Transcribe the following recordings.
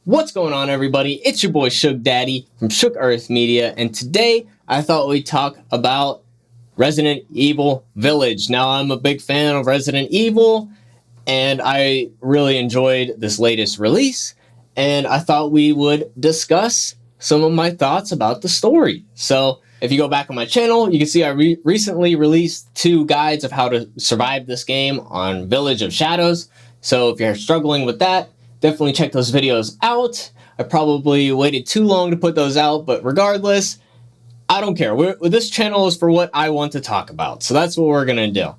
What's going on, everybody? It's your boy Shook Daddy from Shook Earth Media, and today I thought we'd talk about Resident Evil Village. Now, I'm a big fan of Resident Evil, and I really enjoyed this latest release, and I thought we would discuss some of my thoughts about the story. So, if you go back on my channel, you can see I recently released 2 guides of how to survive this game on Village of Shadows. So, if you're struggling with that, definitely check those videos out. I probably waited too long to put those out, but regardless, I don't care. This channel is for what I want to talk about, so that's what we're going to do.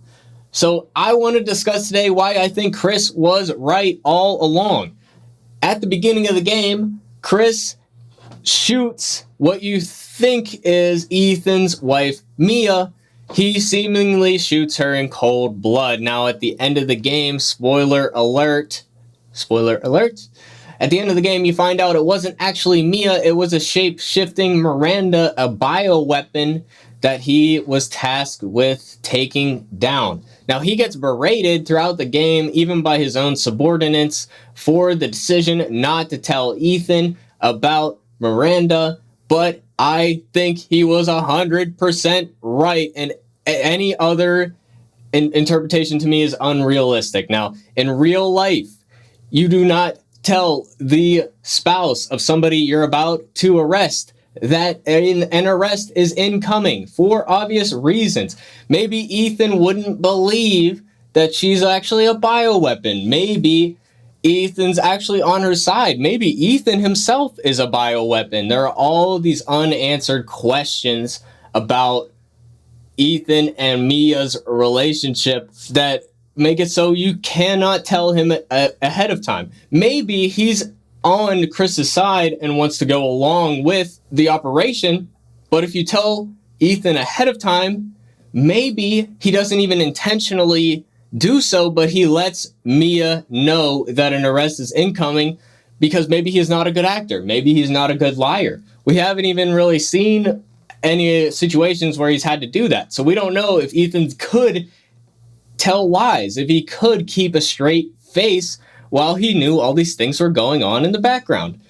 So I want to discuss today why I think Chris was right all along. At the beginning of the game, Chris shoots what you think is Ethan's wife, Mia. He seemingly shoots her in cold blood. Now, at the end of the game, spoiler alert, at the end of the game, you find out it wasn't actually Mia, it was a shape-shifting Miranda, a bioweapon that he was tasked with taking down. Now, he gets berated throughout the game, even by his own subordinates, for the decision not to tell Ethan about Miranda, but I think he was 100% right, and any other interpretation to me is unrealistic. Now, in real life, you do not tell the spouse of somebody you're about to arrest that an arrest is incoming for obvious reasons. Maybe Ethan wouldn't believe that she's actually a bioweapon. Maybe Ethan's actually on her side. Maybe Ethan himself is a bioweapon. There are all these unanswered questions about Ethan and Mia's relationship that make it so you cannot tell him ahead of time. Maybe he's on Chris's side and wants to go along with the operation, but if you tell Ethan ahead of time, maybe he doesn't even intentionally do so, but he lets Mia know that an arrest is incoming because maybe he's not a good actor. Maybe he's not a good liar. We haven't even really seen any situations where he's had to do that. So we don't know if Ethan could tell lies, if he could keep a straight face while he knew all these things were going on in the background.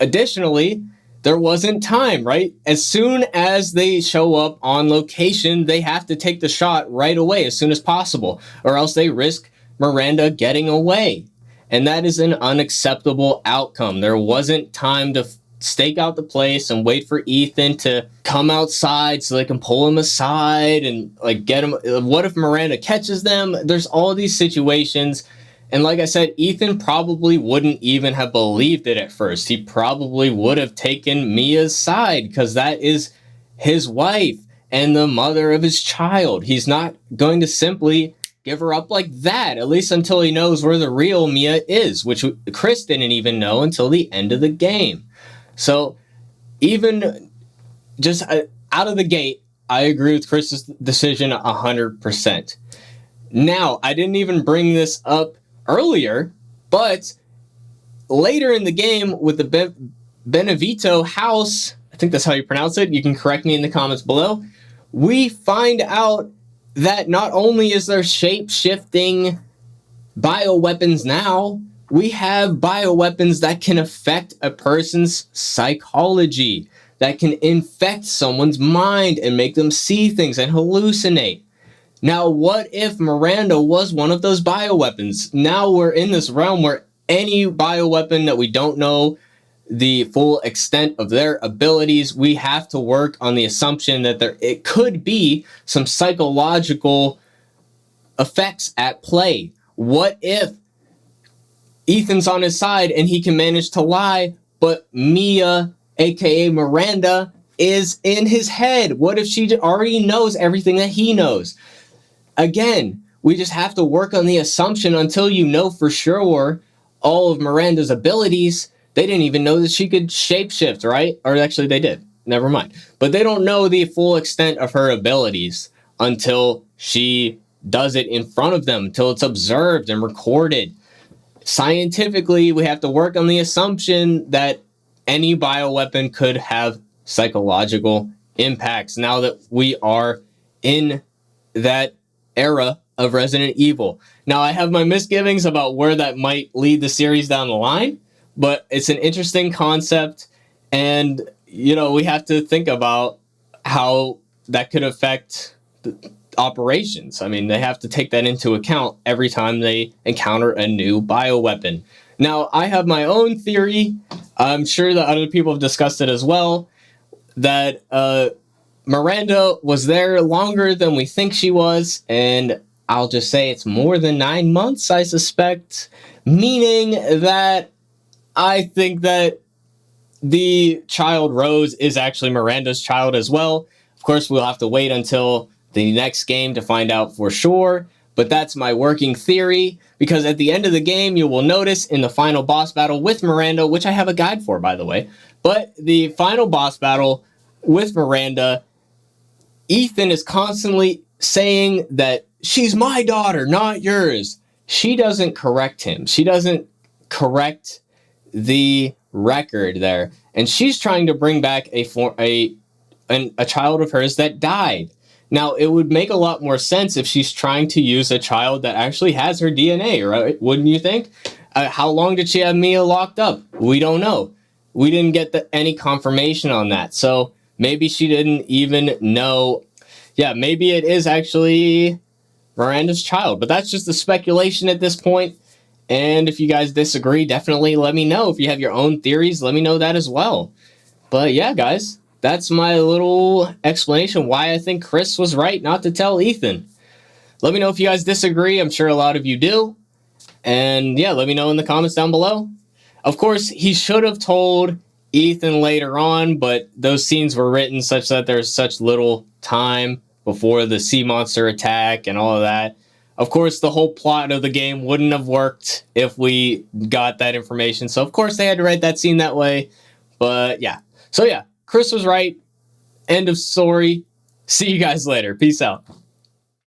Additionally, there wasn't time, right? As soon as they show up on location, they have to take the shot right away as soon as possible, or else they risk Miranda getting away. And that is an unacceptable outcome. There wasn't time to stake out the place and wait for Ethan to come outside so they can pull him aside and like get him. What if Miranda catches them? There's all these situations. And like I said, Ethan probably wouldn't even have believed it at first. He probably would have taken Mia's side because that is his wife and the mother of his child. He's not going to simply give her up like that, at least until he knows where the real Mia is, which Chris didn't even know until the end of the game. So even just out of the gate, I agree with Chris's decision 100%. Now, I didn't even bring this up earlier, but later in the game with the Benevito house, I think that's how you pronounce it, you can correct me in the comments below, we find out that not only is there shape-shifting bioweapons now, we have bioweapons that can affect a person's psychology, that can infect someone's mind and make them see things and hallucinate. Now, what if Miranda was one of those bioweapons? Now we're in this realm where any bioweapon that we don't know the full extent of their abilities, we have to work on the assumption that it could be some psychological effects at play. What if Ethan's on his side and he can manage to lie, but Mia, aka Miranda, is in his head? What if she already knows everything that he knows? Again, we just have to work on the assumption until you know for sure all of Miranda's abilities. They didn't even know that she could shapeshift, right? Or actually they did. Never mind. But they don't know the full extent of her abilities until she does it in front of them, until it's observed and recorded. Scientifically, we have to work on the assumption that any bioweapon could have psychological impacts now that we are in that era of Resident Evil. Now, I have my misgivings about where that might lead the series down the line, but it's an interesting concept, and we have to think about how that could affect the operations. I mean, they have to take that into account every time they encounter a new bioweapon. Now, I have my own theory. I'm sure that other people have discussed it as well, that Miranda was there longer than we think she was, and I'll just say it's more than 9 months, I suspect, meaning that I think that the child Rose is actually Miranda's child as well. Of course, we'll have to wait until the next game to find out for sure, but that's my working theory, because at the end of the game, you will notice in the final boss battle with Miranda, which I have a guide for, by the way, but the final boss battle with Miranda, Ethan is constantly saying that she's my daughter, not yours. She doesn't correct him. She doesn't correct the record there, and she's trying to bring back a child of hers that died. Now, it would make a lot more sense if she's trying to use a child that actually has her DNA, right? Wouldn't you think? How long did she have Mia locked up? We don't know. We didn't get any confirmation on that. So maybe she didn't even know. Yeah, maybe it is actually Miranda's child. But that's just a speculation at this point. And if you guys disagree, definitely let me know. If you have your own theories, let me know that as well. But yeah, guys, that's my little explanation why I think Chris was right not to tell Ethan. Let me know if you guys disagree. I'm sure a lot of you do. And yeah, let me know in the comments down below. Of course, he should have told Ethan later on, but those scenes were written such that there's such little time before the sea monster attack and all of that. Of course, the whole plot of the game wouldn't have worked if we got that information. So, of course, they had to write that scene that way. But, yeah. So, yeah, Chris was right. End of story. See you guys later. Peace out.